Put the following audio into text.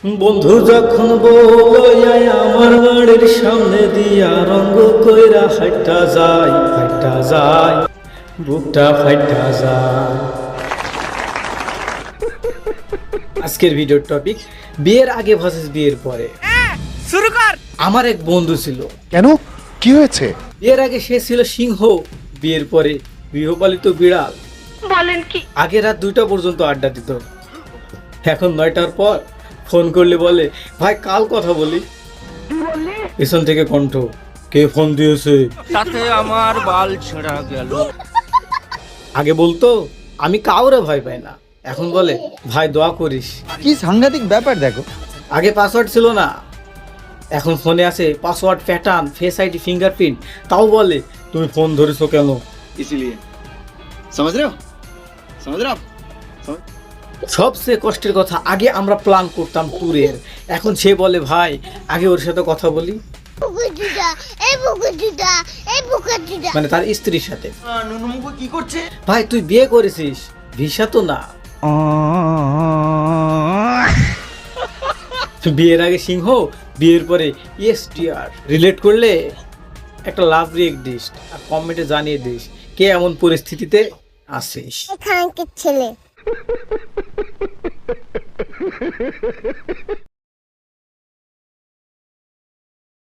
বন্ধু যখন বলো আমার বাড়ির সামনে দিয়া রঙ্গ কইরা হাইটা যায় বুকটা ফাইটা যায়। আজকের ভিডিওর টপিক বিয়ের আগে ভার্সেস বিয়ের পরে। শুরু কর। আমার এক বন্ধু ছিল, কেন কি হয়েছে? বিয়ের আগে সে ছিল সিংহ, বিয়ের পরে গৃহপালিত বিড়াল। বলেন কি? আগে রাত 2টা পর্যন্ত আড্ডা দিত, এখন 9টার পর ফোন করলে বলে ভাই কাল কথা বলি। পেছন থেকে কণ্ঠ, কে ফোন দিয়েছে? তাতে আমার বাল ছেঁড়া গেল। আগে বলতো আমি কাউরে ভয় পাই না, এখন বলে ভাই দোয়া করিস। কি সাংঘাতিক ব্যাপার দেখো। আগে পাসওয়ার্ড ছিল না, এখন ফোনে আছে password pattern, face ID, fingerprint. তাও বলে তুমি ফোন ধরেছো কেন? इसीलिए समझ रहे हो समझ रहे हो आप সবচেয়ে কষ্টের কথা, আগে আমরা প্ল্যান করতাম ট্যুরের, এখন সে বলে ভাই আগে ওর সাথে কথা বলি, মানে তার স্ত্রীর সাথে। নুনুমুকু কি করছে? ভাই তুই বিয়ে করেছিস, ভিসা তো না। বিয়ের আগে সিংহ, বিয়ের পরে ইএসটিআর। রিলেট করলে একটা লাভ রিয়েক্ট দিস আর কমেন্টে জানিয়ে দিস কে এমন পরিস্থিতিতে আছিস। এখানকার ছেলে